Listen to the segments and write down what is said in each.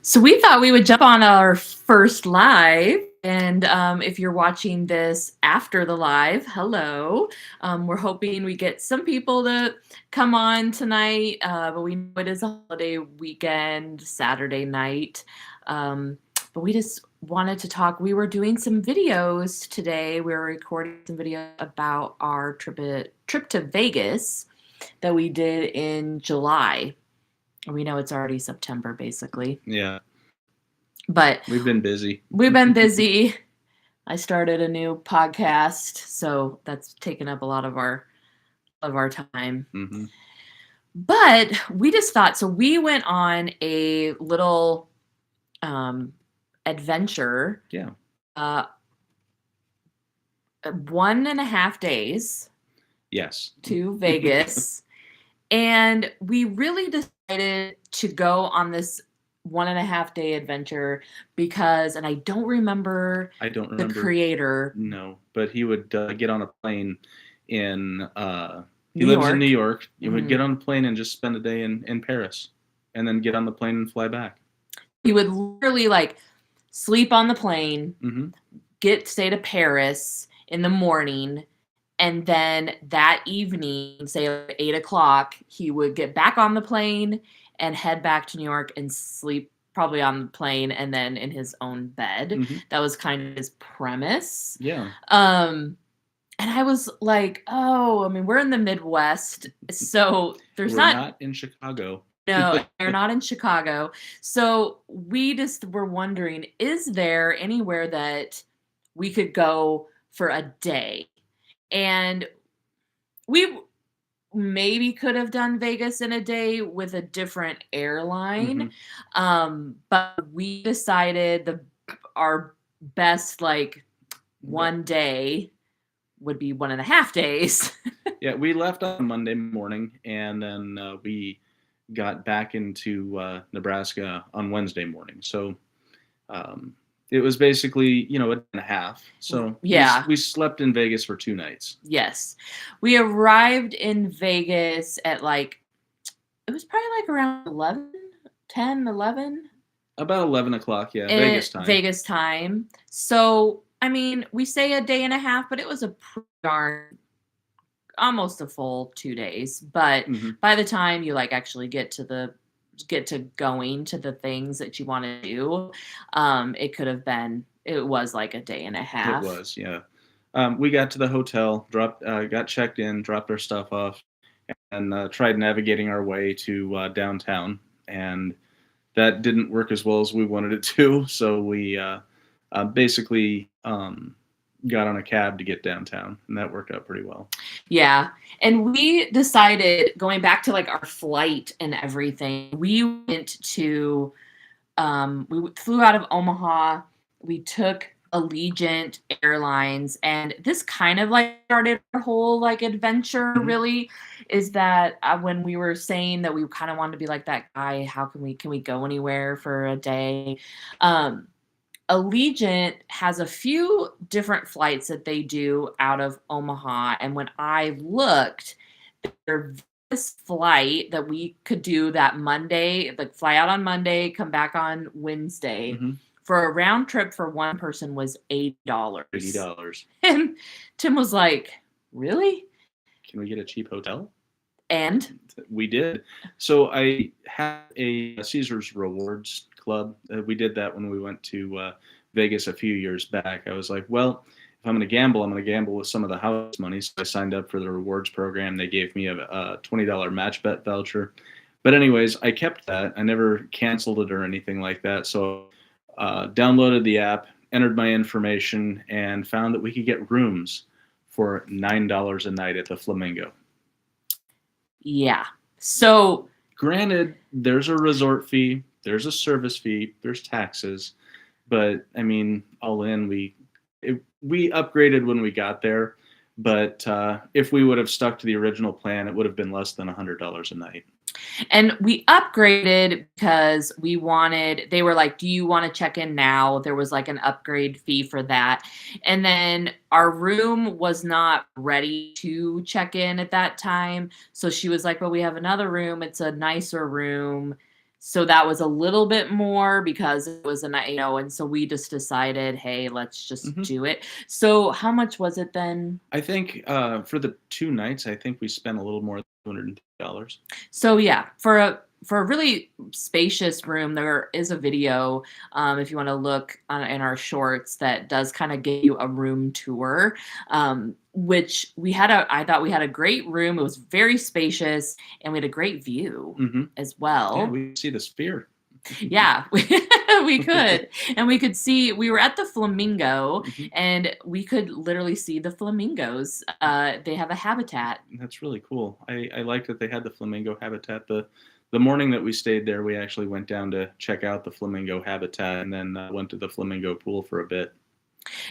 So we thought we would jump on our first live. And if you're watching this after the live, hello. We're hoping we get some people to come on tonight, but we know it is a holiday weekend, Saturday night. But we just wanted to talk. We were doing some videos today. We were recording some video about our trip to Vegas that we did in July. We know it's already September, basically. Yeah. But we've been busy. I started a new podcast, so that's taken up a lot of our time. Mm-hmm. But we just thought, so we went on a little adventure. Yeah. 1.5 days. Yes. To Vegas. And we really decided to go on this 1.5 day adventure because, and I don't remember the creator. No, but he would get on a plane in, he lives in New York. He would get on a plane and just spend a day in Paris and then get on the plane and fly back. He would literally sleep on the plane, stay to Paris in the morning, and then that evening, say 8 o'clock, he would get back on the plane and head back to New York and sleep probably on the plane and then in his own bed. That was kind of his premise. Yeah. And I was like, oh, I mean, we're in the Midwest, so we're not in Chicago. No, they're not in Chicago. So we just were wondering, is there anywhere that we could go for a day? And we maybe could have done Vegas in a day with a different airline. But we decided our best one day would be 1.5 days. Yeah, we left on Monday morning, and then we got back into Nebraska on Wednesday morning. So it was basically, a day and a half. So yeah, we slept in Vegas for 2 nights. Yes. We arrived in Vegas at it was probably around 11. About 11 o'clock, yeah, Vegas time. So, I mean, we say a day and a half, but it was a almost a full 2 days. But by the time you actually get to going to the things that you want to do, it was a day and a half. It was, yeah. We got to the hotel, got checked in, dropped our stuff off, and tried navigating our way to downtown. And that didn't work as well as we wanted it to. So we basically got on a cab to get downtown, and that worked out pretty well. Yeah. And we decided, going back to our flight and everything, we went to, we flew out of Omaha. We took Allegiant Airlines, and this kind of started our whole adventure. Really, is that when we were saying that we kind of wanted to be like that guy, how can we go anywhere for a day? Allegiant has a few different flights that they do out of Omaha, and when I looked, this flight that we could do that Monday, fly out on Monday, come back on Wednesday, for a round trip for one person was $80. $80. And Tim was like, really? Can we get a cheap hotel? And we did. So I had a Caesars Rewards Club. We did that when we went to Vegas a few years back. I was like, well, if I'm going to gamble with some of the house money. So I signed up for the rewards program. They gave me a $20 match bet voucher. But anyways, I kept that. I never canceled it or anything like that. So downloaded the app, entered my information, and found that we could get rooms for $9 a night at the Flamingo. Yeah. So granted, there's a resort fee, there's a service fee, there's taxes, but I mean, all in, we upgraded when we got there, but if we would have stuck to the original plan, it would have been less than $100 a night. And we upgraded because they were like, do you want to check in now? There was an upgrade fee for that. And then our room was not ready to check in at that time. So she was like, well, we have another room. It's a nicer room. So that was a little bit more because it was a night, and so we just decided, hey, let's just Hmm. do it. So how much was it then? I think for the 2 nights, I think we spent a little more than $250. So yeah, for a really spacious room, there is a video, if you want to look in our shorts, that does kind of give you a room tour. Which I thought we had a great room. It was very spacious, and we had a great view Hmm. as Yeah, well. we see the sphere. Yeah, we could. And we could see, we were at the Flamingo, Hmm. and we could literally see the flamingos. They have a habitat. That's really cool. I like that they had the flamingo habitat. The morning that we stayed there, we actually went down to check out the flamingo habitat and then went to the flamingo pool for a bit.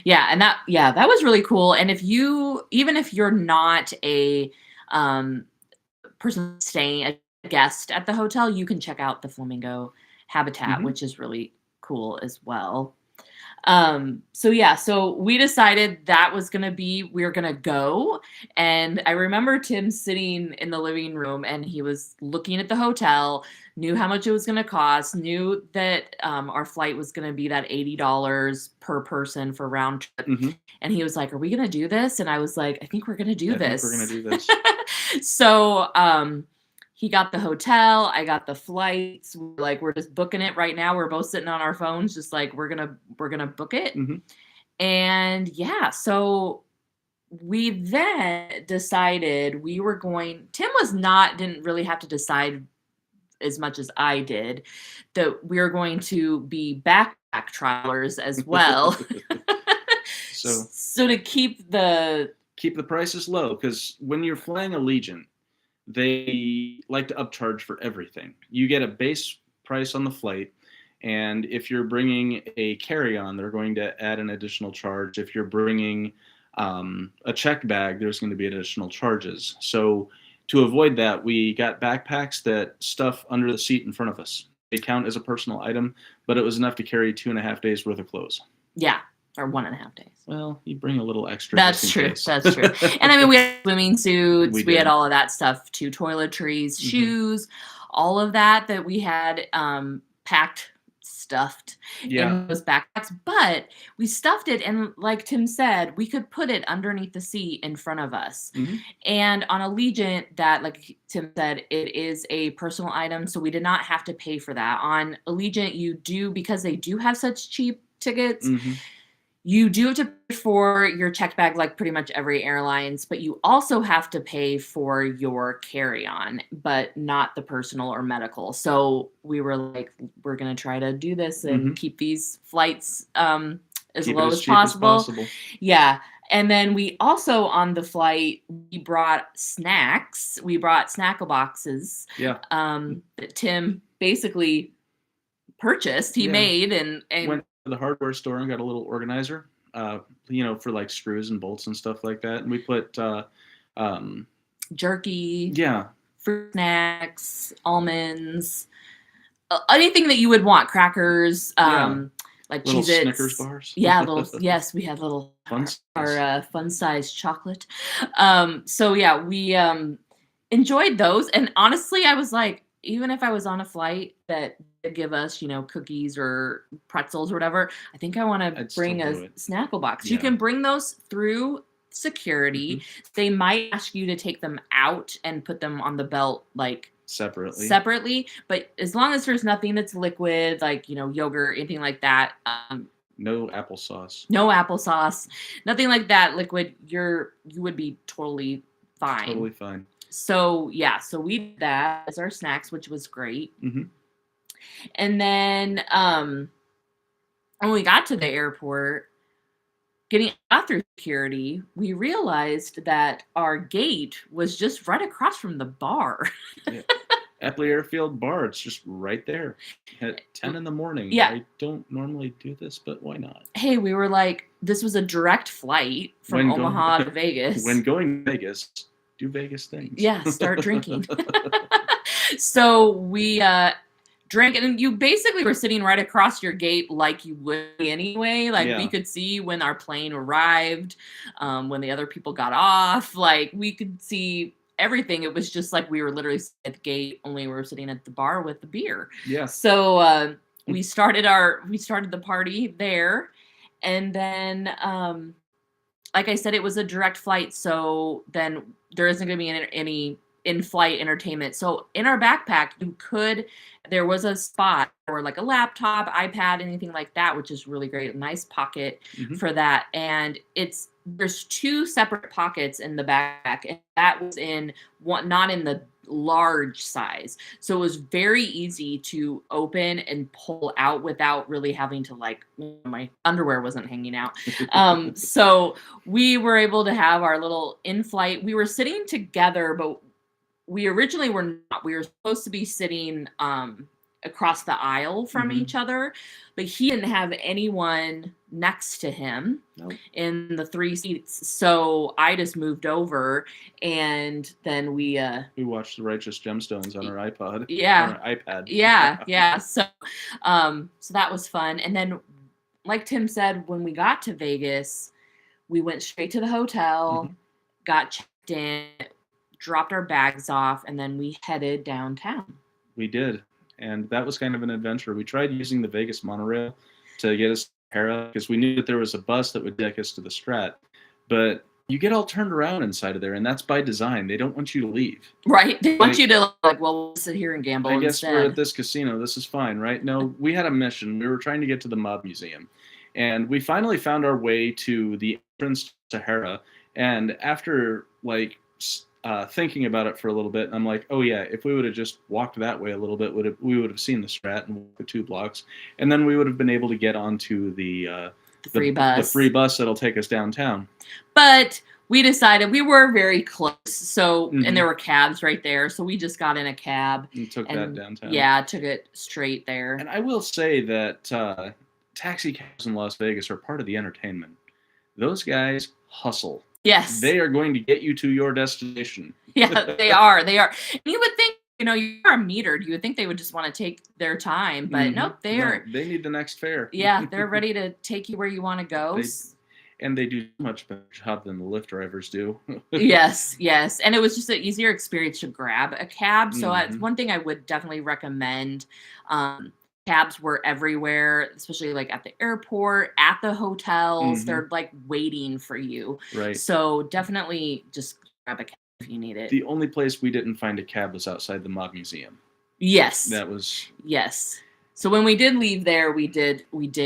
Yeah, and that was really cool. And even if you're not a um, person staying, a guest at the hotel, you can check out the flamingo habitat, Hmm. which is really cool as well. So yeah, so we decided that was gonna be we were gonna go. And I remember Tim sitting in the living room, and he was looking at the hotel, knew how much it was gonna cost, knew that our flight was gonna be that $80 per person for round trip. Hmm. And he was like, "Are we gonna do this?" And I was like, "I think we're gonna do I think we're gonna this." do this. So he got the hotel, I got the flights. We're just booking it right now. We're both sitting on our phones, just like we're gonna book it. Hmm. And yeah, so we then decided we were going. Tim didn't really have to decide as much as I did, that we are going to be backpack travelers as well. So So to keep the prices low because when you're flying Allegiant, they like to upcharge for everything. You get a base price on the flight, and if you're bringing a carry-on, they're going to add an additional charge. If you're bringing a checked bag, there's going to be additional charges. So to avoid that, we got backpacks that stuff under the seat in front of us. They count as a personal item, but it was enough to carry 2.5 days worth of clothes. yeah, or 1.5 days. Well, you bring a little extra. That's just in true. case. That's true. And I mean, we had swimming suits, we had did. all of that stuff too, toiletries, Mhm. shoes, all of that we had packed, stuffed Yeah. in those backpacks. But we stuffed it, and like Tim said, we could put it underneath the seat in front of us. Mhm. And on Allegiant, that, like Tim said, it is a personal item, so we did not have to pay for that. On Allegiant, you do, because they do have such cheap tickets. Mhm. You do have to pay for your checked bag, like pretty much every airlines, but you also have to pay for your carry-on, but not the personal or medical. So we were like, we're gonna try to do this and Mhm. keep these flights as Keep it low as as cheap as possible. possible. Yeah. And then we also, on the flight, we brought snacks. We brought snackle boxes Yeah. that Tim basically purchased. He Yeah. made and Went to the hardware store and got a little organizer, for like screws and bolts and stuff like that. And we put, jerky, yeah, fruit snacks, almonds, anything that you would want, crackers, yeah, like little Cheez-Its. Snickers bars. Yeah, yes, we had little Fun our size. fun size chocolate. So yeah, we enjoyed those. And honestly, I was like, even if I was on a flight that did give us, cookies or pretzels or whatever, I think I want to I'd still bring a do it. snackle box. You Yeah. can bring those through security. They might ask you to take them out and put them on the belt, like Separately. but as long as there's nothing that's liquid, like yogurt, anything like that, No applesauce. no applesauce, nothing like that liquid, you would be totally fine. Totally fine. So yeah, so we did that as our snacks, which was great. Hmm. And then when we got to the airport, getting out through security, we realized that our gate was just right across from the bar. Yeah. Epley Airfield Bar, it's just right there at 10 in the morning. Yeah. I don't normally do this, but why not? Hey, we were like, this was a direct flight from Omaha to Vegas. When going to Vegas, do Vegas things. Yeah, start drinking. So we drank, and you basically were sitting right across your gate like you would anyway. Like we could see when our plane arrived, when the other people got off. Like we could see everything. It was just like we were literally sitting at the gate, only we were sitting at the bar with the beer. Yeah. So we started the party there, and then like I said, it was a direct flight, so then there isn't going to be any in-flight entertainment. So in our backpack, there was a spot or like a laptop, iPad, anything like that, which is really great. A nice pocket for that. And there's 2 separate pockets in the back, and that was in one, not in the large size. So it was very easy to open and pull out without really having to my underwear wasn't hanging out. So we were able to have our little in-flight. We were sitting together, but we originally were not. We were supposed to be sitting across the aisle from each other, but he didn't have anyone next to him in the 3 seats. So I just moved over, and then we watched The Righteous Gemstones on our iPod. Yeah. On our iPad. Yeah. So that was fun. And then, like Tim said, when we got to Vegas, we went straight to the hotel, got checked in, dropped our bags off, and then we headed downtown. We did. And that was kind of an adventure. We tried using the Vegas monorail to get us to Hera because we knew that there was a bus that would take us to the Strat. But you get all turned around inside of there, and that's by design. They don't want you to leave. Right. They want you to we'll sit here and gamble I guess instead. we're at this casino. This is fine, right? No, we had a mission. We were trying to get to the Mob Museum. And we finally found our way to the entrance to Hera. And after, thinking about it for a little bit, I'm like, oh yeah, if we would have just walked that way a little bit, we would have seen the Strat and the 2 blocks, and then we would have been able to get onto the free bus. The free bus that'll take us downtown. But we decided we were very close, so and there were cabs right there, so we just got in a cab and took that downtown. Yeah, took it straight there. And I will say that taxi cabs in Las Vegas are part of the entertainment. Those guys hustle. Yes. They are going to get you to your destination. Yeah, they are. They are. You would think, you are metered. You would think they would just want to take their time, but nope, they need the next fare. Yeah, they're ready to take you where you want to go. And they do much better job than the Lyft drivers do. Yes. And it was just an easier experience to grab a cab. So that's one thing I would definitely recommend. Cabs were everywhere, especially at the airport, at the hotels. They're waiting for you. Right. So definitely just grab a cab if you need it. The only place we didn't find a cab was outside the Mob Museum. Yes. That was. Yes. So when we did leave there, we did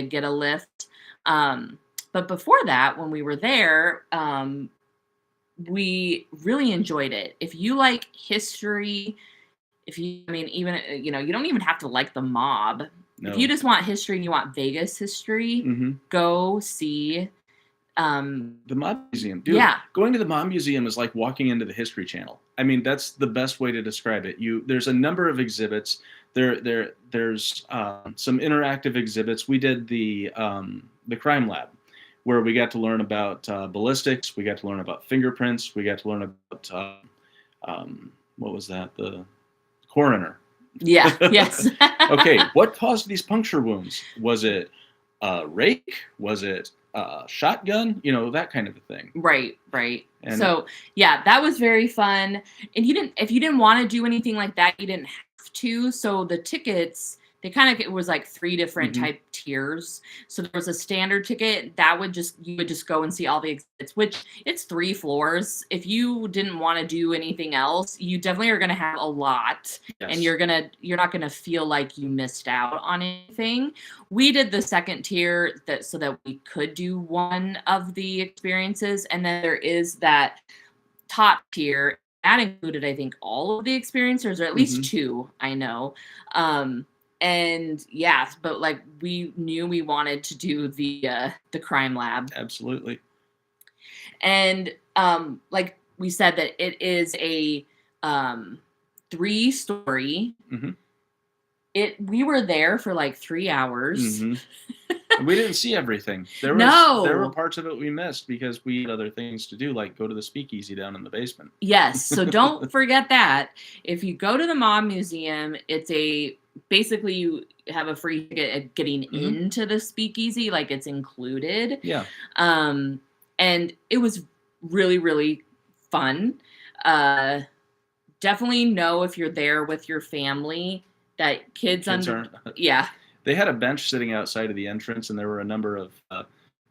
get a lift. But before that, when we were there, we really enjoyed it. If you like history, you don't even have to like the mob. No. If you just want history and you want Vegas history, go see the Mob Museum. Dude, going to the Mob Museum is like walking into the History Channel. I mean, that's the best way to describe it. There's a number of exhibits. There's some interactive exhibits. We did the crime lab, where we got to learn about ballistics. We got to learn about fingerprints. We got to learn about what was that? The coroner. Yeah. Yes. Okay. What caused these puncture wounds? Was it a rake? Was it a shotgun? That kind of a thing. Right. And so yeah, that was very fun. And if you didn't want to do anything like that, you didn't have to. So the tickets, it was 3 different type tiers. So there was a standard ticket that you would just go and see all the exhibits, which it's 3 floors. If you didn't want to do anything else, you definitely are going to have a lot. Yes. And you're not going to feel like you missed out on anything. We did the second tier so that we could do one of the experiences. And then there is that top tier that included, I think, all of the experiences, or at least 2, I know. And yeah, but we knew we wanted to do the crime lab. Absolutely. And we said that it is a 3-story. We were there for 3 hours. We didn't see everything. There were parts of it we missed because we had other things to do, like go to the speakeasy down in the basement. Yes, so don't forget that. If you go to the Mob Museum, it's basically you have a free ticket at getting into the speakeasy, it's included. Yeah. And it was really, really fun. definitely know if you're there with your family that kids aren't. Yeah. They had a bench sitting outside of the entrance, and there were a number of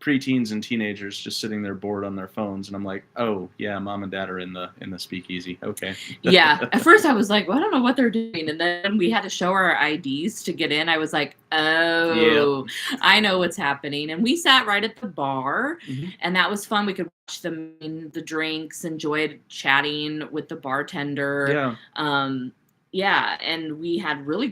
preteens and teenagers just sitting there bored on their phones. And I'm like, oh yeah, mom and dad are in the speakeasy. Okay. Yeah. At first I was like, well, I don't know what they're doing. And then we had to show our IDs to get in. I was like, oh, yep. I know what's happening. And we sat right at the bar, and that was fun. We could watch the drinks, enjoyed chatting with the bartender. Yeah. Yeah, and they had really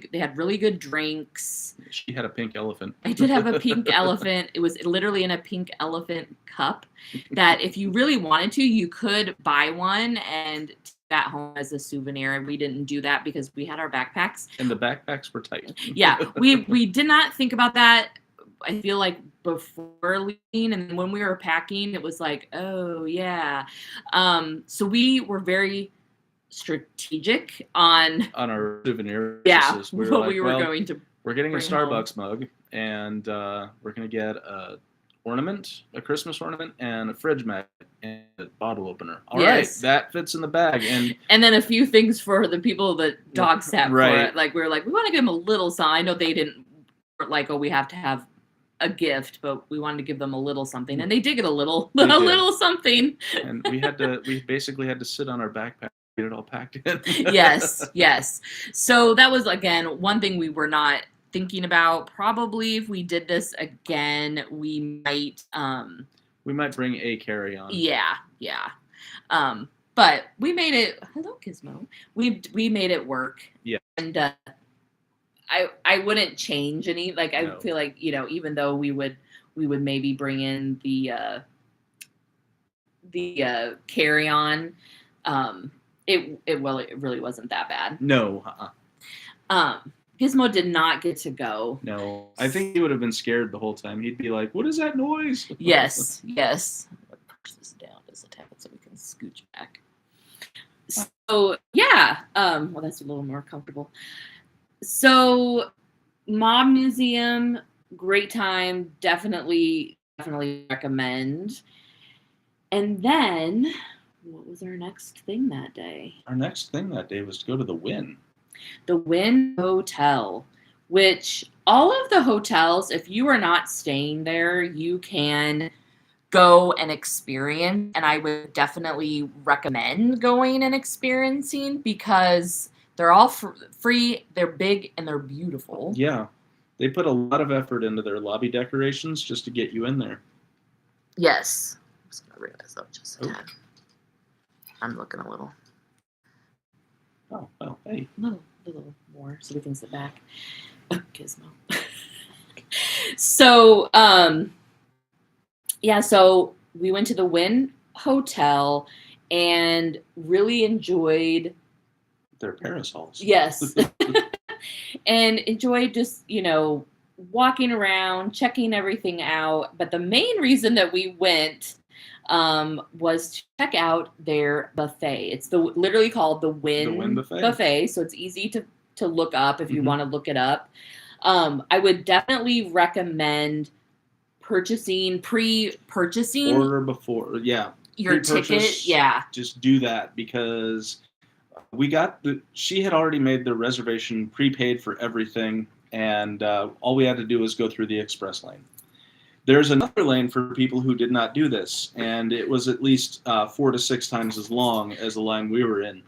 good drinks. She had a pink elephant. I did have a pink elephant. It was literally in a pink elephant cup that if you really wanted to, you could buy one and take that home as a souvenir. And we didn't do that because we had our backpacks. And the backpacks were tight. Yeah, we did not think about that. I feel like before leaving, and when we were packing, it was like, oh yeah. So we were very strategic on our souvenir. Yeah, we were going to. We're getting a Starbucks mug, and we're going to get a Christmas ornament, and a fridge magnet, and a bottle opener. All right, that fits in the bag, and then a few things for the people that dog sat for it. Like we were like, we want to give them a little something. I know they didn't like, oh, we have to have a gift, but we wanted to give them a little something, and they did get a little something. And we basically had to sit on our backpack. Get it all packed in. yes. So that was, again, one thing we were not thinking about. Probably if we did this again, we might bring a carry-on. Yeah. But we made it. Hello, Gizmo. We made it work. Yeah. And I wouldn't change any. Like, I feel like, even though we would maybe bring in the carry-on. It really wasn't that bad. No. Gizmo did not get to go. No. I think he would have been scared the whole time. He'd be like, what is that noise? Yes. Let's push this down just a tad so we can scooch back. So, yeah. Well, that's a little more comfortable. So, Mob Museum, great time. Definitely recommend. And then, what was our next thing that day? Our next thing that day was to go to the Wynn. The Wynn Hotel, which all of the hotels, if you are not staying there, you can go and experience. And I would definitely recommend going and experiencing because they're all free, they're big, and they're beautiful. Yeah. They put a lot of effort into their lobby decorations just to get you in there. Yes. I'm just going to bring this up just a tad. I'm looking a little. Oh, well, hey. A little more so we can sit back. Oh, Gizmo. So, so we went to the Wynn Hotel and really enjoyed their parasols. Yes. And enjoyed just, walking around, checking everything out. But the main reason that we went was to check out their buffet. It's literally called the Wynn Buffet. So it's easy to look up if you want to look it up. I would definitely recommend pre-purchasing. Order before, your ticket. Yeah. Just do that because she had already made the reservation prepaid for everything. And all we had to do was go through the express lane. There's another lane for people who did not do this, and it was at least 4 to 6 times as long as the line we were in.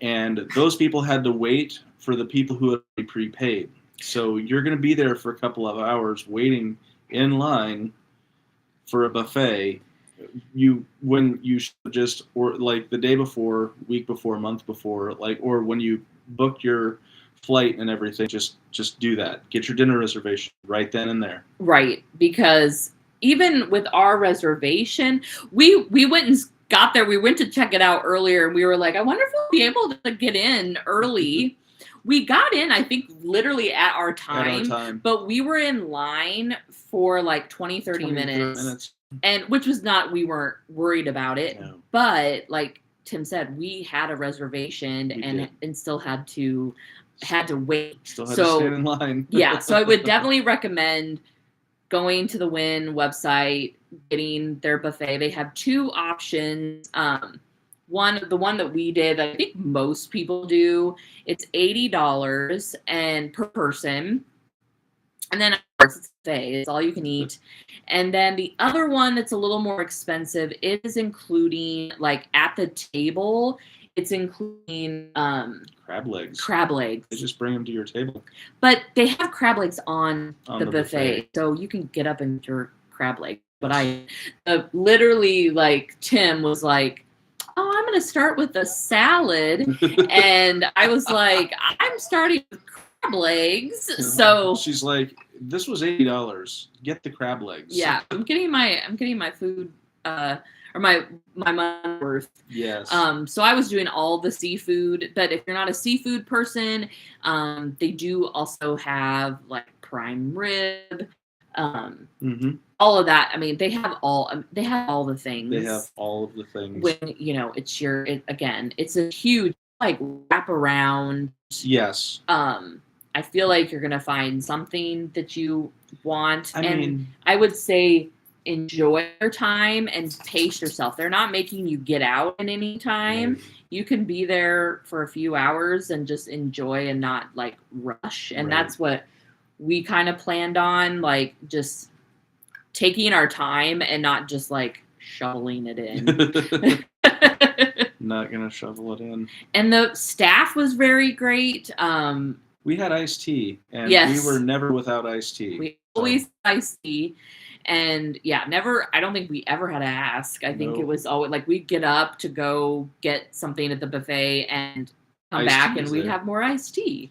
And those people had to wait for the people who had already prepaid. So you're going to be there for a couple of hours waiting in line for a buffet. When you should just, or like the day before, week before, month before, or when you booked your flight and everything, just do that. Get your dinner reservation right then and there. Right, because even with our reservation, we went and got there. We went to check it out earlier, and we were like, I wonder if we'll be able to get in early. We got in, I think, literally at our time. But we were in line for like 30 minutes. And which was not, we weren't worried about it. No. But like Tim said, we had a reservation and still had to wait. Still had to stand in line. Yeah, so I would definitely recommend going to the Wynn website, getting their buffet. They have 2 options. the one that we did, I think most people do, it's $80 and per person. And then of course it's buffet, it's all you can eat. And then the other one that's a little more expensive is including like at the table, it's including crab legs. Crab legs. They just bring them to your table. But they have crab legs on the buffet, buffet, so you can get up and get your crab leg. But I literally, like, Tim was like, "Oh, I'm going to start with a salad," and I was like, "I'm starting with crab legs." So she's like, "This was $80. Get the crab legs." Yeah, I'm getting my food or my money worth. Yes. So I was doing all the seafood, but if you're not a seafood person, they do also have like prime rib, all of that. I mean, they have all the things. They have all of the things. When it's a huge like wrap around. Yes. I feel like you're gonna find something that you want, I mean, I would say enjoy your time and pace yourself. They're not making you get out in any time. You can be there for a few hours and just enjoy and not like rush. And that's what we kind of planned on, like just taking our time and not just like shoveling it in. Not gonna shovel it in. And the staff was very great. We had iced tea, and we were never without iced tea. We always had iced tea. And I don't think we ever had to ask. I think it was always like we'd get up to go get something at the buffet and come back and we'd have more iced tea.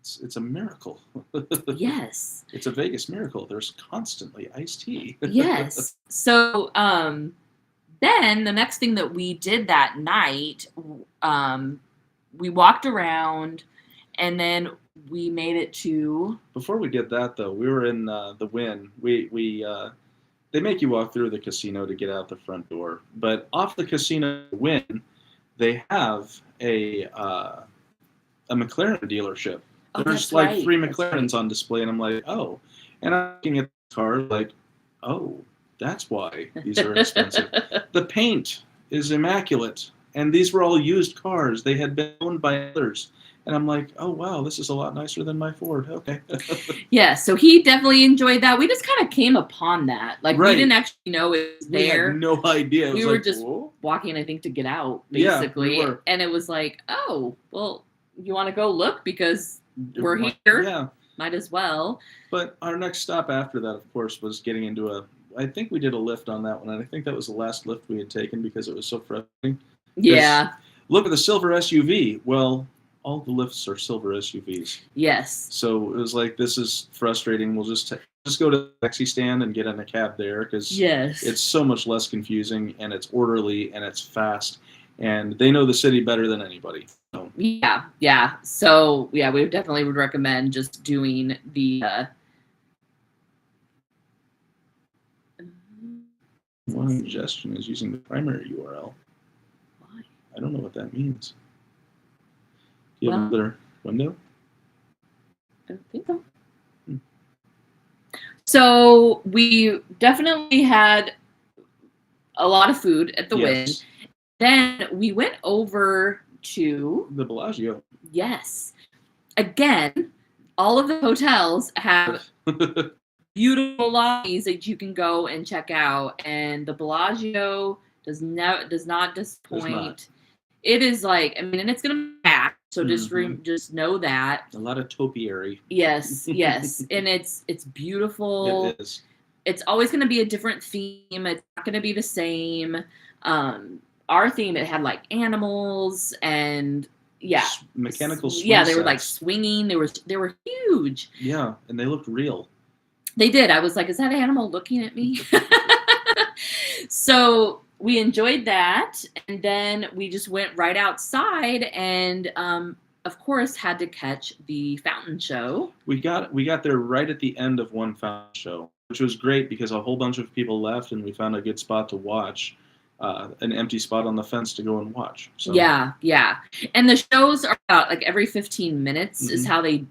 It's a miracle. Yes. It's a Vegas miracle. There's constantly iced tea. Yes. So then the next thing that we did that night, we walked around and then we made it to. Before we did that, though, we were in the Wynn. They make you walk through the casino to get out the front door, but off the casino Wynn, they have a McLaren dealership. There's like 3 McLarens on display, and I'm like, oh. And I'm looking at the car like, oh, that's why these are expensive. The paint is immaculate, and these were all used cars. They had been owned by others. And I'm like, oh, wow, this is a lot nicer than my Ford. Okay. Yeah, so he definitely enjoyed that. We just kind of came upon that. Like, we didn't actually know it was there. We had no idea. We were just walking, I think, to get out, basically. Yeah, we were. And it was like, oh, well, you want to go look because we're here? Yeah. Might as well. But our next stop after that, of course, was getting into I think we did a lift on that one. And I think that was the last lift we had taken because it was so frustrating. Yeah. Look at the silver SUV. Well, all the lifts are silver SUVs. Yes. So it was like, this is frustrating. We'll just go to the taxi stand and get in a cab there because it's so much less confusing and it's orderly and it's fast and they know the city better than anybody. So. Yeah. So we definitely would recommend just doing the. One suggestion is using the primary URL. Why? I don't know what that means. Do you have another window? I don't think so. So we definitely had a lot of food at the Wynn. Then we went over to the Bellagio. Yes. Again, all of the hotels have beautiful lobbies that you can go and check out, and the Bellagio does not disappoint. It is like, I mean, and it's gonna be packed, so just know that. A lot of topiary. Yes, and it's beautiful. It is. It's always gonna be a different theme. It's not gonna be the same. Our theme, it had like animals and mechanical swing they sets. were like swinging. They were huge. Yeah, and they looked real. They did. I was like, is that animal looking at me? So we enjoyed that, and then we just went right outside and of course had to catch the fountain show. We got there right at the end of one fountain show, which was great because a whole bunch of people left and we found a good spot to watch. An empty spot on the fence to go and watch. So. Yeah. And the shows are about like every 15 minutes is how they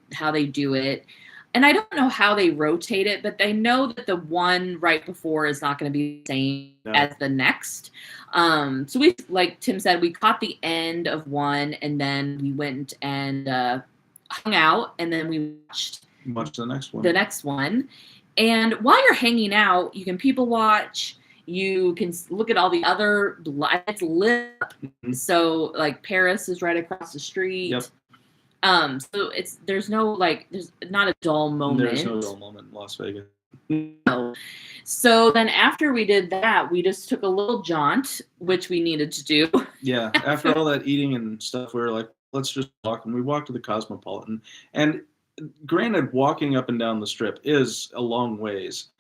do it. And I don't know how they rotate it, but they know that the one right before is not going to be the same as the next. So we, like Tim said, we caught the end of one, and then we went and hung out, and then we watched the next one. The next one. And while you're hanging out, you can people watch. You can look at all the other lights lit up. Mhm. So like Paris is right across the street. Yep. So there's not a dull moment. There's no dull moment in Las Vegas. No. So then after we did that, we just took a little jaunt, which we needed to do. Yeah. After all that eating and stuff, we were like, let's just walk. And we walked to the Cosmopolitan. And granted, walking up and down the strip is a long ways,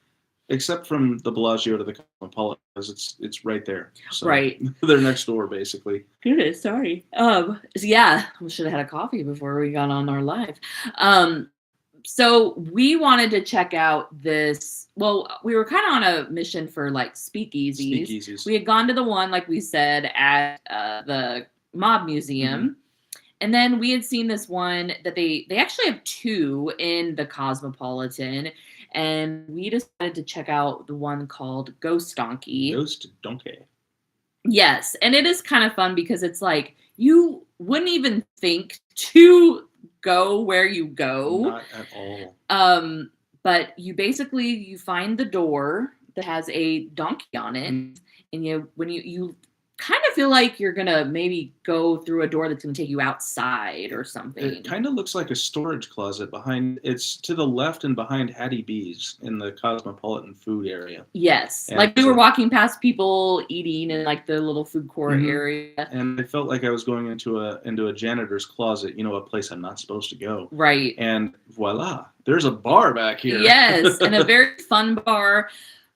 except from the Bellagio to the Cosmopolitan, because it's right there. So Right. They're next door, basically. Good, sorry. Yeah, we should have had a coffee before we got on our live. So we wanted to check out this. Well, we were kind of on a mission for like speakeasies. We had gone to the one, like we said, at the Mob Museum. Mm-hmm. And then we had seen this one that they actually have two in the Cosmopolitan. And we decided to check out the one called Ghost Donkey. Ghost Donkey. Yes. And it is kind of fun because it's like you wouldn't even think to go where you go. Not at all. But you find the door that has a donkey on it. And you kind of feel like you're going to maybe go through a door that's going to take you outside or something. It kind of looks like a storage closet it's to the left and behind Hattie B's in the Cosmopolitan food area. Yes. And like we were walking past people eating in like the little food court area. And I felt like I was going into a janitor's closet, a place I'm not supposed to go. Right. And voila, there's a bar back here. Yes. And a very fun bar,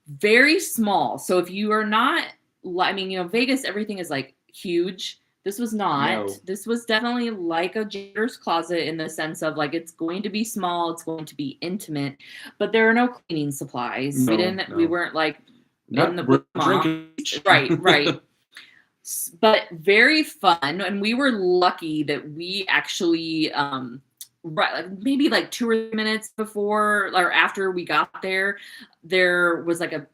very small. So if you are not, Vegas, everything is like huge. This was not. No. This was definitely like a janitor's closet in the sense of like it's going to be small, it's going to be intimate, but there are no cleaning supplies. No, we weren't like not in the drinking. Right. But very fun, and we were lucky that we actually maybe like 2 or 3 minutes before or after we got there was like a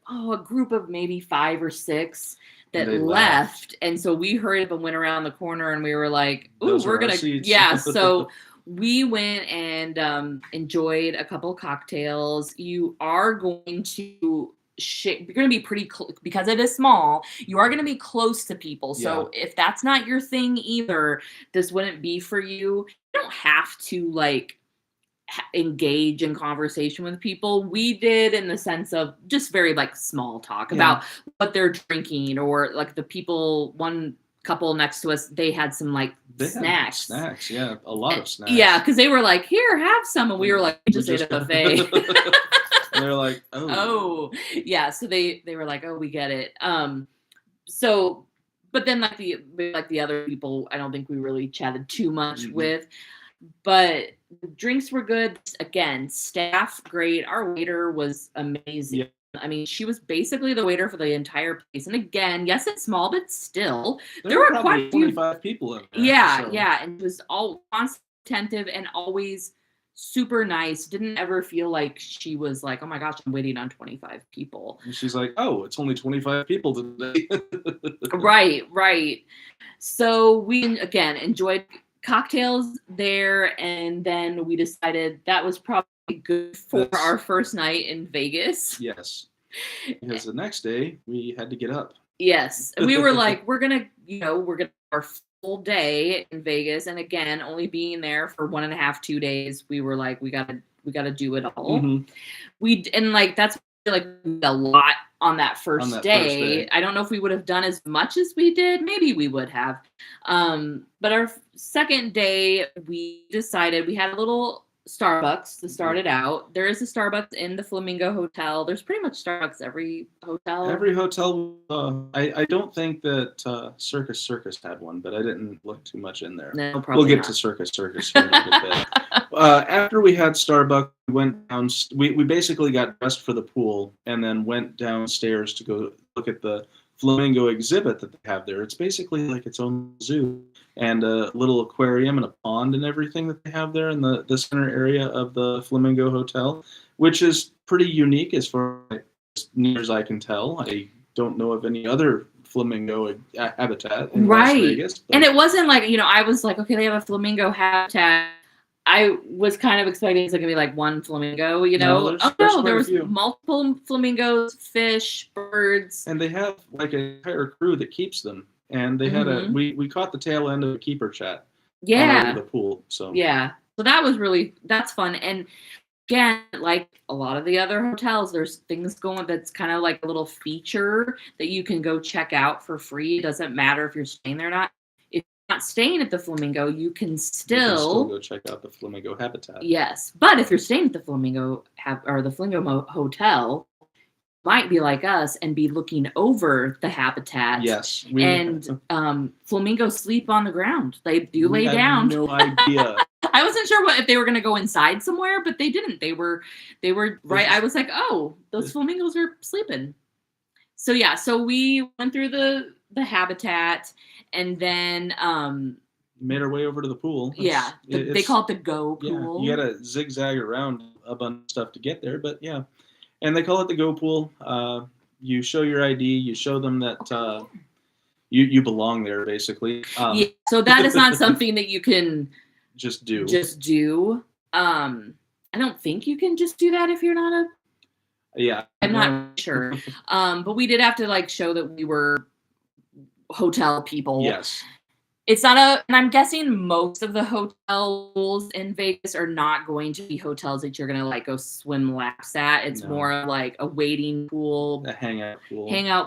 group of maybe 5 or 6 that left. And so we hurried up and went around the corner, and we were like, ooh, we're gonna so we went and enjoyed a couple cocktails. You are going to you're going to be pretty because it is small, you are going to be close to people. So if that's not your thing either, this wouldn't be for you. You don't have to like engage in conversation with people. We did, in the sense of just very like small talk about what they're drinking, or like the one couple next to us, they had some like snacks. A lot of snacks. Yeah, because they were like, here, have some, and we were like, we just ate a buffet. And they're like, oh yeah. So they were like, oh, we get it. So, but then like the other people, I don't think we really chatted too much with, but the drinks were good. Again, staff great. Our waiter was amazing. Yeah. I mean, she was basically the waiter for the entire place. And again, yes, it's small, but still, there were quite 25 people in there. Yeah, and it was all attentive and always super nice. Didn't ever feel like she was like, oh my gosh, I'm waiting on 25 people. And she's like, oh, it's only 25 people today. Right. So we, again, enjoyed cocktails there, and then we decided that was probably good for our first night in Vegas. Yes. Because the next day we had to get up. Yes. And we were like, we're going to our full day in Vegas. And again, only being there for 1.5, 2 days, we were like, we gotta do it all. That's like a lot on that first day. I don't know if we would have done as much as we did. Maybe we would have. But our second day, we decided we had a little Starbucks to start it out. There is a Starbucks in the Flamingo Hotel. There's pretty much Starbucks every hotel. I don't think that Circus had one, but I didn't look too much in there. No, probably we'll get not. to Circus here in a bit. After we had Starbucks, we went down. We basically got dressed for the pool and then went downstairs to go look at the Flamingo exhibit that they have there. It's basically like its own zoo. and a little aquarium and a pond and everything that they have there in the center area of the Flamingo Hotel, which is pretty unique as far as near as I can tell. I don't know of any other flamingo habitat in Las Right. Vegas. And But it wasn't like, I was like, okay, they have a flamingo habitat. I was kind of expecting it's going to be like one flamingo, no, there's Oh there's no, quite there a was few. multiple flamingos, fish, birds. And they have like an entire crew that keeps them. And they had Mhm. we caught the tail end of a keeper chat on our way to Yeah. the pool. So Yeah. So that's fun. And again, like a lot of the other hotels, there's things going that's kind of like a little feature that you can go check out for free. It doesn't matter if you're staying there or not. If you're not staying at the Flamingo, you can still go still, check out the flamingo habitat. yes. But if you're staying at the or the Hotel, might be like us and be looking over the habitat. Yes, And flamingos sleep on the ground. They do we lay had down. no idea. I wasn't sure if they were going to go inside somewhere, but they didn't. They were right. I was like, oh, those flamingos are sleeping. So yeah, so we went through the habitat, and then Made our way over to the pool. yeah, they call it the go pool. Yeah, you gotta zigzag around a bunch of stuff to get there, but yeah. And they call it the go pool. You show your ID, you show them that you belong there, basically. Yeah, so that is not something that you can just do. I don't think you can just do that if you're not a. Yeah, I'm not sure. But we did have to like show that we were hotel people. Yes. It's not and I'm guessing most of the hotels in Vegas are not going to be hotels that you're gonna like go swim laps at. It's more like a waiting pool, a hangout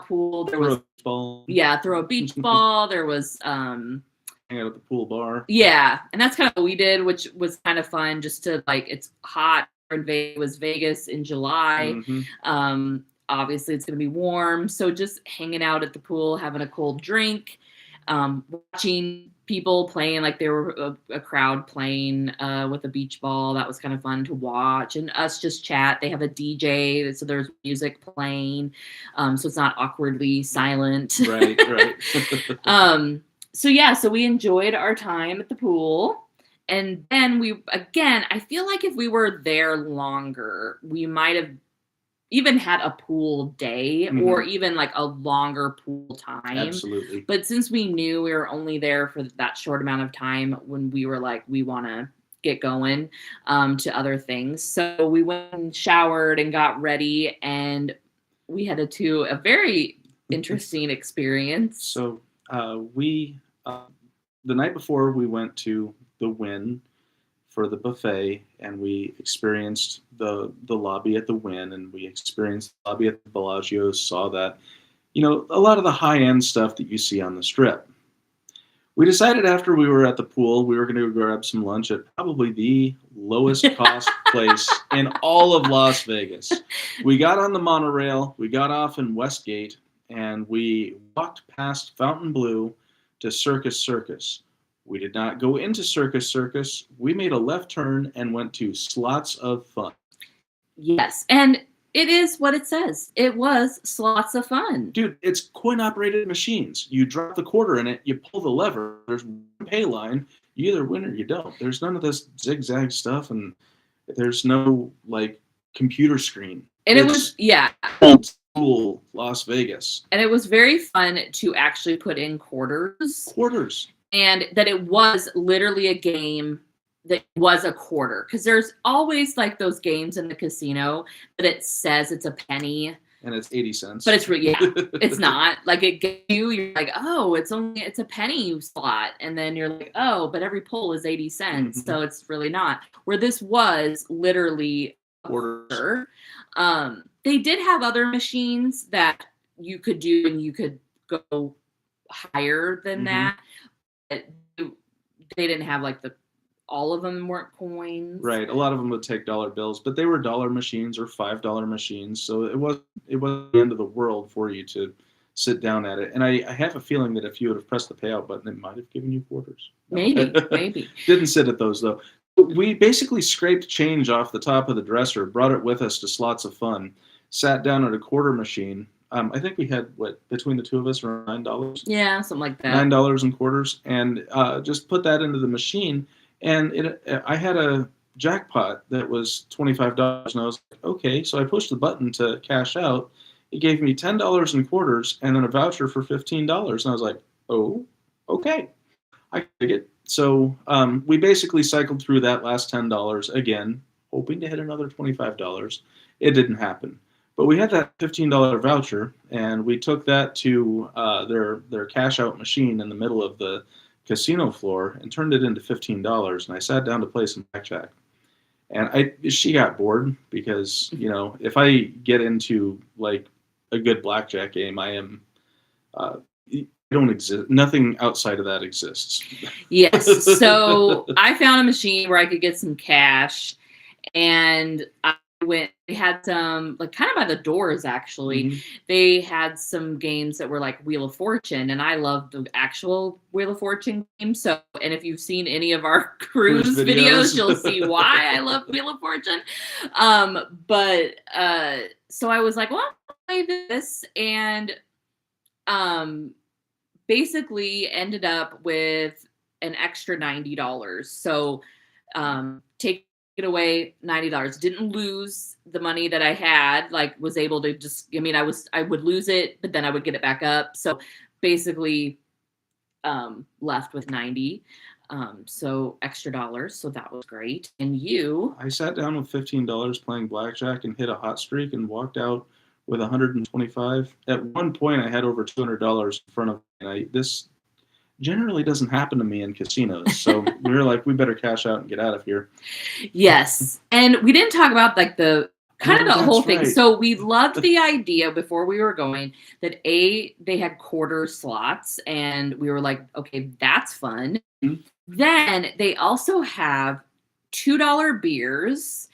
pool. There throw was a ball. Yeah, throw a beach ball. There was hang out at the pool bar. Yeah, and that's kind of what we did, which was kind of fun. Just to like, it's hot. It was Vegas in July. Mm-hmm. Obviously, it's gonna be warm, so just hanging out at the pool, having a cold drink. Watching people playing, like there were a crowd playing with a beach ball. That was kind of fun to watch, and us just chat. They have a DJ, so there's music playing, so it's not awkwardly silent. Right. So yeah, so we enjoyed our time at the pool, and then I feel like if we were there longer, we might have even had a pool day or even like a longer pool time. Absolutely. But since we knew we were only there for that short amount of time, when we were like, we want to get going to other things. So we went and showered and got ready, and we had a very interesting experience. So we, the night before, we went to the Wynn for the buffet, and we experienced the lobby at the Wynn, and we experienced the lobby at the Bellagio, saw that, a lot of the high-end stuff that you see on the Strip. We decided after we were at the pool, we were going to grab some lunch at probably the lowest cost place in all of Las Vegas. We got on the monorail, we got off in Westgate, and we walked past Fontainebleau to Circus Circus. We did not go into Circus Circus. We made a left turn and went to Slots of Fun. Yes, and it is what it says. It was Slots of Fun. Dude, it's coin-operated machines. You drop the quarter in it, you pull the lever, there's one pay line, you either win or you don't. There's none of this zigzag stuff, and there's no, like, computer screen. And it was, old school Las Vegas. And it was very fun to actually put in quarters. And that it was literally a game that was a quarter. Because there's always like those games in the casino that it says it's a penny. And it's 80 cents. But it's it's not. Like it gives you're like, oh, it's a penny slot. And then you're like, oh, but every pull is 80 cents. So it's really not. Where this was literally a quarter. They did have other machines that you could do, and you could go higher than that. They didn't have like all of them weren't coins. Right. A lot of them would take dollar bills, but they were dollar machines or $5 machines. So it wasn't the end of the world for you to sit down at it. And I have a feeling that if you would have pressed the payout button, it might have given you quarters. Maybe. Didn't sit at those though. We basically scraped change off the top of the dresser, brought it with us to Slots of Fun, sat down at a quarter machine, I think we had between the two of us around $9. Yeah, something like that. $9 and quarters, and just put that into the machine. And I had a jackpot that was $25, and I was like, okay. So I pushed the button to cash out. It gave me $10 and quarters, and then a voucher for $15, and I was like, oh, okay, I dig it. So we basically cycled through that last $10 again, hoping to hit another $25. It didn't happen. But we had that $15 voucher, and we took that to their cash out machine in the middle of the casino floor and turned it into $15. And I sat down to play some blackjack. And she got bored because, if I get into like a good blackjack game, I don't exist. Nothing outside of that exists. Yes. So I found a machine where I could get some cash, and they had some, like, kind of by the doors, actually. Mm-hmm. They had some games that were like Wheel of Fortune, and I love the actual Wheel of Fortune game. So, and if you've seen any of our cruise videos, you'll see why I love Wheel of Fortune. So I was like, well, I'll play this, and basically ended up with an extra $90. So take it away, $90. Didn't lose the money that I had, like was able to just, I would lose it, but then I would get it back up. So basically left with 90. So extra dollars. So that was great. And I sat down with $15 playing blackjack and hit a hot streak and walked out with 125. At one point, I had over $200 in front of me. And this generally doesn't happen to me in casinos. So we were like, we better cash out and get out of here. Yes. And we didn't talk about like the whole thing. Right. So we loved the idea before we were going that they had quarter slots, and we were like, okay, that's fun. Mm-hmm. Then they also have $2 beers.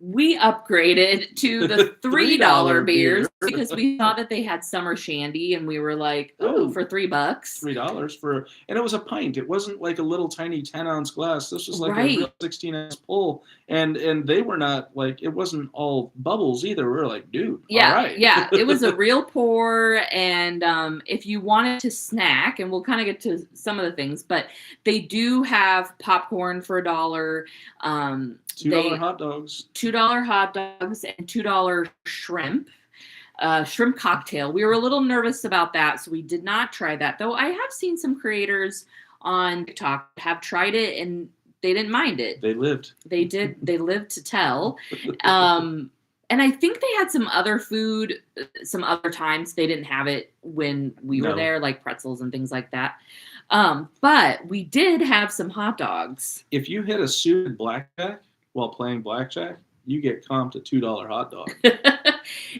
We upgraded to the $3 beers because we saw that they had summer shandy, and we were like, oh, for $3. $3 and it was a pint. It wasn't like a little tiny 10-ounce glass. This was like right. a real 16-ounce pull, and they were not like, it wasn't all bubbles either. We were like, dude, yeah, all right. Yeah, it was a real pour, and if you wanted to snack, and we'll kind of get to some of the things, but they do have popcorn for $1. $2 hot dogs. $2 hot dogs and $2 shrimp cocktail. We were a little nervous about that, so we did not try that. Though I have seen some creators on TikTok have tried it, and they didn't mind it. They lived. They did. They lived to tell. And I think they had some other food, some other times. They didn't have it when we were there, like pretzels and things like that. But we did have some hot dogs. If you hit a suited blackjack while playing blackjack, you get comped a $2 hot dog.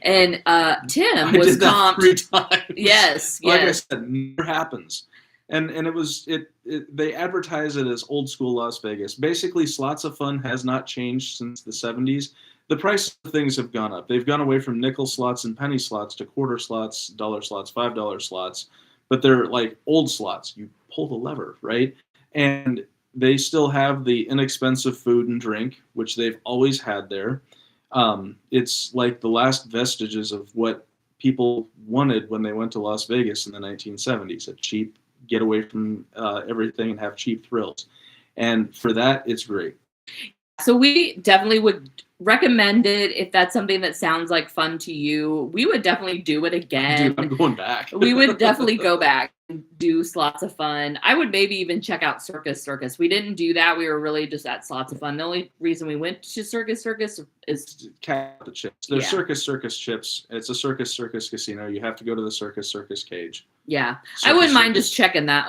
And Tim was comped 3 times. Yes. Like I said, never happens. And they advertise it as old school Las Vegas. Basically, Slots of Fun has not changed since the 70s. The price of things have gone up. They've gone away from nickel slots and penny slots to quarter slots, dollar slots, $5 slots. But they're like old slots. You pull the lever, right? And they still have the inexpensive food and drink, which they've always had there. It's like the last vestiges of what people wanted when they went to Las Vegas in the 1970s, a cheap get away from everything and have cheap thrills. And for that, it's great. So we definitely would recommend it if that's something that sounds like fun to you. We would definitely do it again. Dude, I'm going back. We would definitely go back and do Slots of Fun. I would maybe even check out Circus Circus. We didn't do that. We were really just at Slots of Fun. The only reason we went to Circus Circus is Cat the chips. They're Circus Circus chips. It's a Circus Circus casino. You have to go to the Circus Circus cage. Yeah. I wouldn't mind just checking that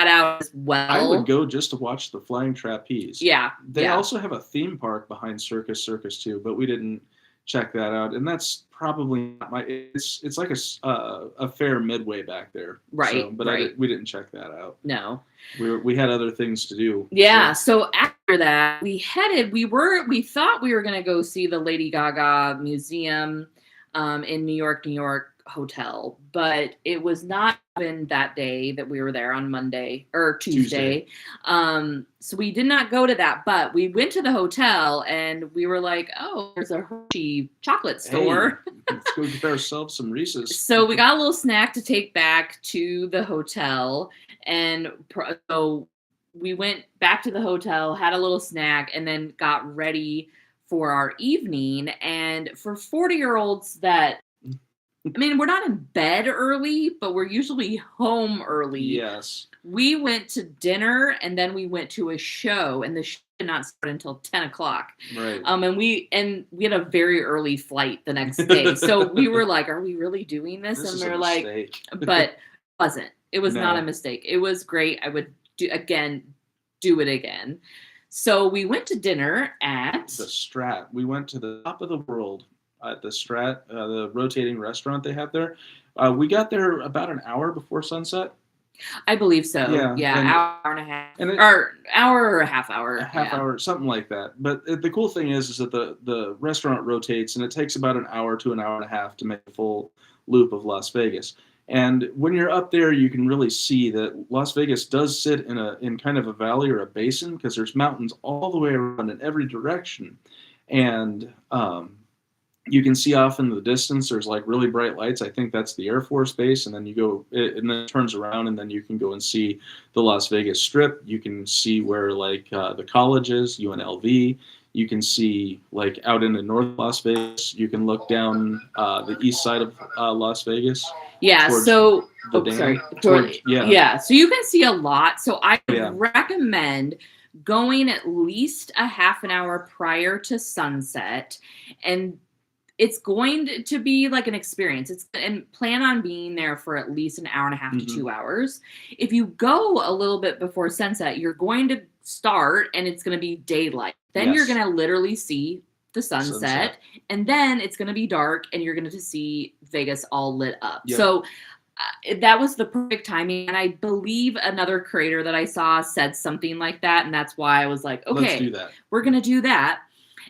out as well. I would go just to watch the flying trapeze. Yeah. They also have a theme park behind Circus Circus too, but we didn't check that out. And that's probably not it's like a fair midway back there. Right. So, but we didn't check that out. No. We had other things to do. Yeah. So after that, we thought we were going to go see the Lady Gaga museum in New York hotel, but it was not open that day that we were there on Monday or Tuesday. So we did not go to that, but we went to the hotel and we were like, oh, there's a Hershey chocolate store. Hey, Let's go get ourselves some Reese's. So we got a little snack to take back to the hotel, and so we went back to the hotel, had a little snack, and then got ready for our evening. And for 40-year-olds that, I mean, we're not in bed early, but we're usually home early. Yes. We went to dinner, and then we went to a show, and the show did not start until 10 o'clock. Right. And we had a very early flight the next day. So we were like, are we really doing this? This And is we a were like, mistake. but it wasn't. It was not No. a mistake. It was great. I would do it again. So we went to dinner at The Strat. We went to the top of the world at the Strat, the rotating restaurant they have there. We got there about an hour before sunset. I believe so. Yeah, and- hour and a half, and it- or hour or a half hour. A half hour, something like that. But the cool thing is that the restaurant rotates, and it takes about an hour to an hour and a half to make a full loop of Las Vegas. And when you're up there, you can really see that Las Vegas does sit in kind of a valley or a basin, because there's mountains all the way around in every direction. And you can see off in the distance, there's like really bright lights. I think that's the Air Force Base. And then you go, and then it turns around, and then you can go and see the Las Vegas Strip. You can see where like the college is, UNLV. You can see like out in the North Las Vegas. You can look down the east side of Las Vegas. Yeah. So, dam. Yeah. So you can see a lot. So I Yeah. recommend going at least a half an hour prior to sunset, and it's going to be like an experience. And plan on being there for at least an hour and a half to 2 hours. If you go a little bit before sunset, you're going to start and it's going to be daylight. Then you're going to literally see the sunset, and then it's going to be dark and you're going to see Vegas all lit up. Yep. So that was the perfect timing. And I believe another creator that I saw said something like that. And that's why I was like, okay, let's do that. We're going to do that.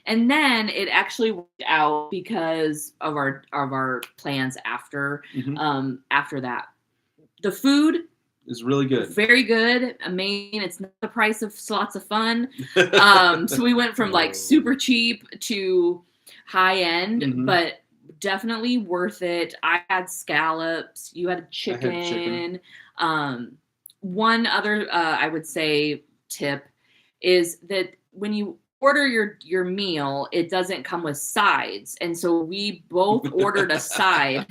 And then it actually worked out because of our plans after after that. The food is really good. Very good. Amazing. It's not the price of lots of fun. So we went from like super cheap to high end, but definitely worth it. I had scallops. You had chicken. I had chicken. One other I would say tip is that when you order your meal, it doesn't come with sides. And so we both ordered a side,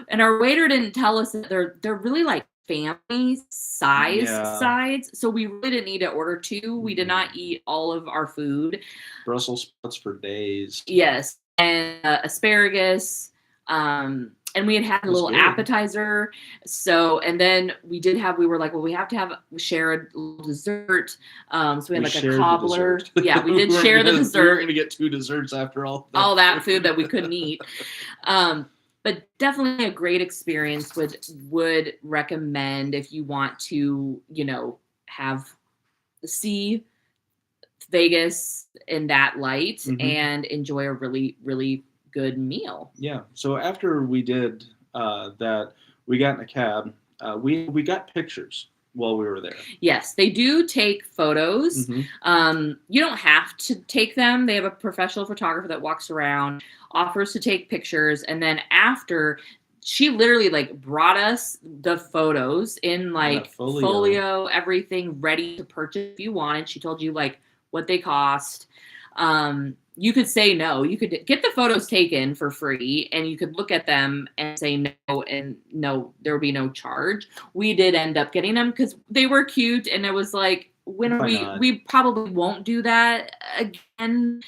and our waiter didn't tell us that they're really like family size sides. So we really didn't need to order two. We did not eat all of our food. Brussels sprouts for days. Yes. And asparagus. And we had a little appetizer. So, and then we were like, well, we have to share a little dessert. So we had like a cobbler. Yeah, we did share the dessert. We were going to get 2 desserts after all that food that we couldn't eat. But definitely a great experience. Would recommend if you want to, see Vegas in that light and enjoy a really, really good meal. Yeah. So after we did that, we got in a cab. We got pictures while we were there. Yes, they do take photos. You don't have to take them. They have a professional photographer that walks around, offers to take pictures, and then after, she literally like brought us the photos in like folio, everything ready to purchase if you wanted. She told you like what they cost. You could say no. You could get the photos taken for free, and you could look at them and say no, and no, there would be no charge. We did end up getting them because they were cute, and it was like, when we probably won't do that again.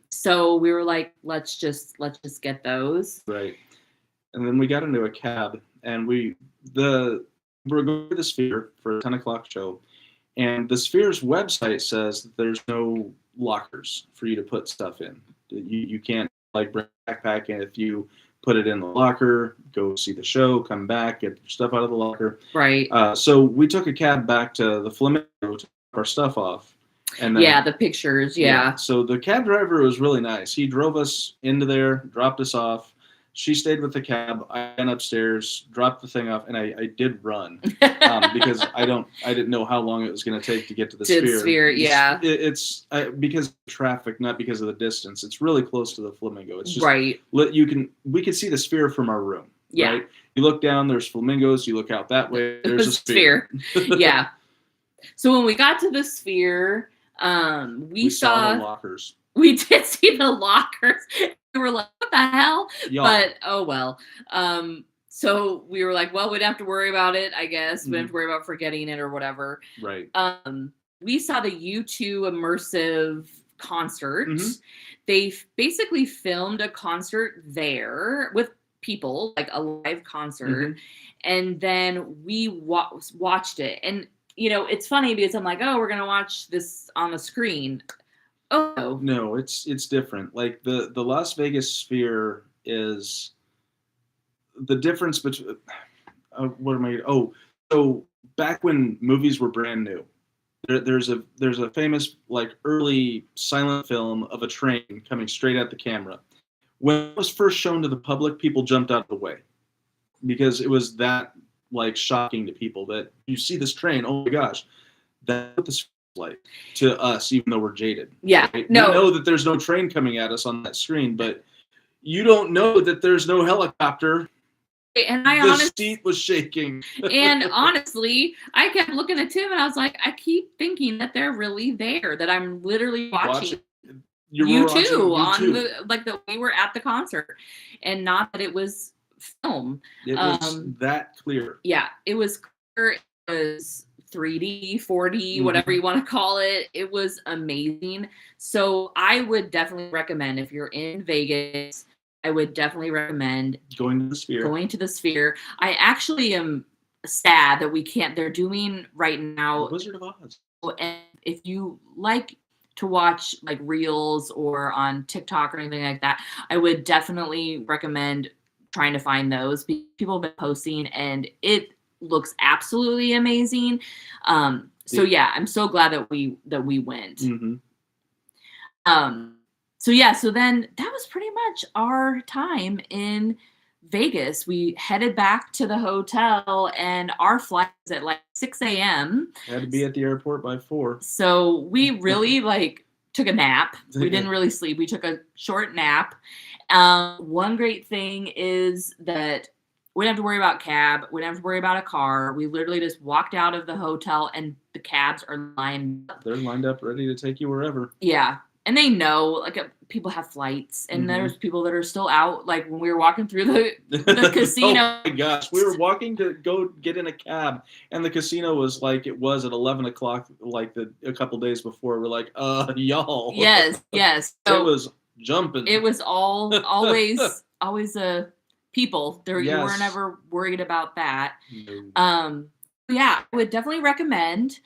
So we were like, let's just get those. Right. And then we got into a cab, and we're going to the Sphere for a 10 o'clock show. And the Sphere's website says that there's no lockers for you to put stuff in. You can't like bring a backpack, and if you put it in the locker, go see the show, come back, get your stuff out of the locker. Right. So we took a cab back to the Flamingo to drop our stuff off. And then, the pictures. Yeah. So the cab driver was really nice. He drove us into there, dropped us off, She stayed with the cab. I went upstairs, dropped the thing off, and I did run because I didn't know how long it was going to take to get to the To the Sphere. Sphere, yeah. It's because of traffic, not because of the distance. It's really close to the Flamingo. It's just Right. we could see the Sphere from our room. Yeah. Right? You look down, there's flamingos. You look out that way, there's a Sphere. Yeah. So when we got to the Sphere, we saw the lockers. We did see the lockers. We were like, what the hell? Y'all. But oh well. So we were like, well, we don't have to worry about it, I guess. We don't have to worry about forgetting it or whatever. Right. We saw the U2 immersive concert. They basically filmed a concert there with people, like a live concert. And then we watched it. And, you know, it's funny because I'm like, oh, we're going to watch this on the screen. Oh no, it's different. Like the Las Vegas Sphere is the difference between what am I? Oh, so back when movies were brand new, there's a famous like early silent film of a train coming straight at the camera. When it was first shown to the public, people jumped out of the way because it was that like shocking to people that you see this train. Oh my gosh, that's what this like to us, even though we're jaded. Yeah, right? no. We know that there's no train coming at us on that screen, but you don't know that there's no helicopter. And the seat was shaking. And honestly, I kept looking at Tim and I was like, I keep thinking that they're really there, that I'm literally watching you too on the like that we were at the concert, and not that it was film. It was that clear. Yeah, it was clear. It was 3D, 4D, whatever you want to call it. It was amazing. So I would definitely recommend, if you're in Vegas, I would definitely recommend going to the Sphere. I actually am sad that we can't. They're doing right now Wizard of Oz. And if you like to watch like reels or on TikTok or anything like that, I would definitely recommend trying to find those. People have been posting and it looks absolutely amazing. So yeah, I'm so glad that we went. So yeah, so then that was pretty much our time in Vegas. We headed back to the hotel and our flight was at like 6 a.m. Had to be at the airport by 4. So we really like took a nap. We didn't really sleep. We took a short nap. One great thing is that we didn't have to worry about cab. We didn't have to worry about a car. We literally just walked out of the hotel and the cabs are lined up. They're lined up ready to take you wherever. Yeah. And they know, like, people have flights, and there's people that are still out. Like, when we were walking through the casino. Oh, my gosh. We were walking to go get in a cab, and the casino was like it was at 11 o'clock, like a couple days before. We're like, y'all. Yes. So it was jumping. It was always people. There, you weren't ever worried about that. No. Yeah, I would definitely recommend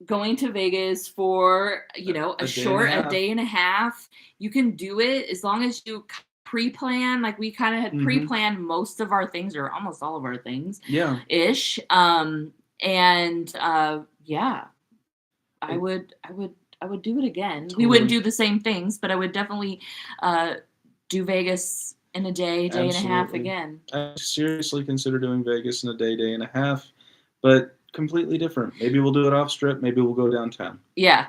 going to Vegas for, a day and a half. You can do it as long as you pre-plan. Like we kind of had pre-planned most of our things, or almost all of our things. Yeah. Ish. I would do it again. Totally. We wouldn't do the same things, but I would definitely do Vegas in a day and a half again. I seriously consider doing Vegas in a day and a half, but completely different. Maybe we'll do it off strip. Maybe we'll go downtown. Yeah.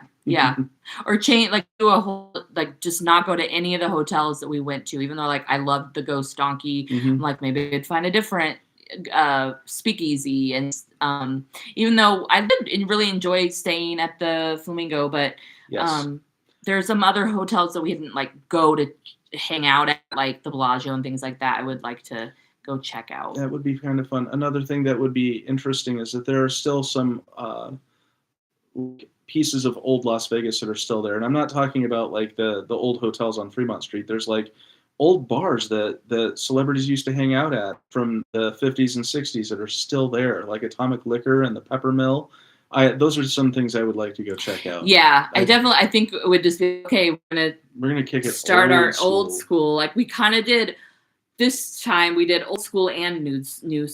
Or change, like do a whole, like just not go to any of the hotels that we went to, even though like I loved the Ghost Donkey. I'm like, maybe I'd find a different speakeasy. And even though I did really enjoy staying at the Flamingo, but there's some other hotels that we didn't like go to hang out at, like the Bellagio and things like that. I would like to go check out. That would be kind of fun. Another thing that would be interesting is that there are still some pieces of old Las Vegas that are still there. And I'm not talking about like the old hotels on Fremont Street. There's like old bars that the celebrities used to hang out at from the 50s and 60s that are still there, like Atomic Liquor and the Pepper Mill. Those are some things I would like to go check out. Yeah, I think it would just be, okay, we're gonna kick it, start our old school. Like we kind of did. This time we did old school and nude school.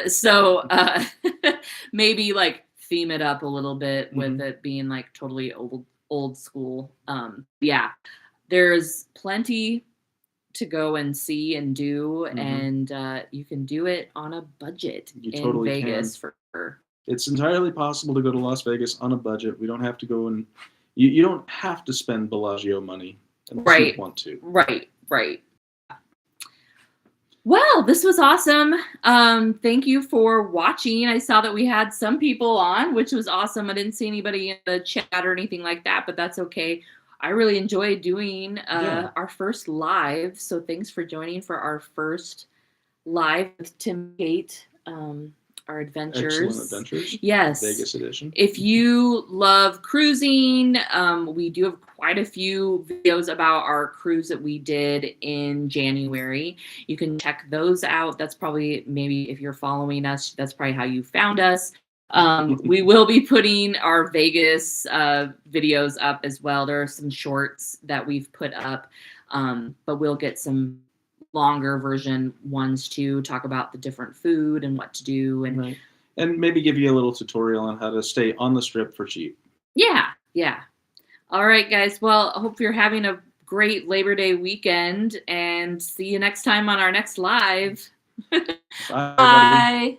So maybe like theme it up a little bit with it being like totally old school. Yeah, there's plenty to go and see and do, and you can do it on a budget You in totally Vegas can. for It's entirely possible to go to Las Vegas on a budget. We don't have to go and you don't have to spend Bellagio money unless you right, want to. right. Well, this was awesome. Thank you for watching. I saw that we had some people on, which was awesome. I didn't see anybody in the chat or anything like that, but that's okay. I really enjoyed doing our first live. So thanks for joining for our first live with Tim Kate, our adventures. Excellent adventures. Yes. Vegas edition. If you love cruising, we do have quite a few videos about our cruise that we did in January. You can check those out. That's probably, maybe if you're following us, that's probably how you found us. We will be putting our Vegas videos up as well. There are some shorts that we've put up, but we'll get some longer version ones to talk about the different food and what to do, and and maybe give you a little tutorial on how to stay on the strip for cheap. Yeah. All right, guys. Well, I hope you're having a great Labor Day weekend, and see you next time on our next live. Bye. Bye.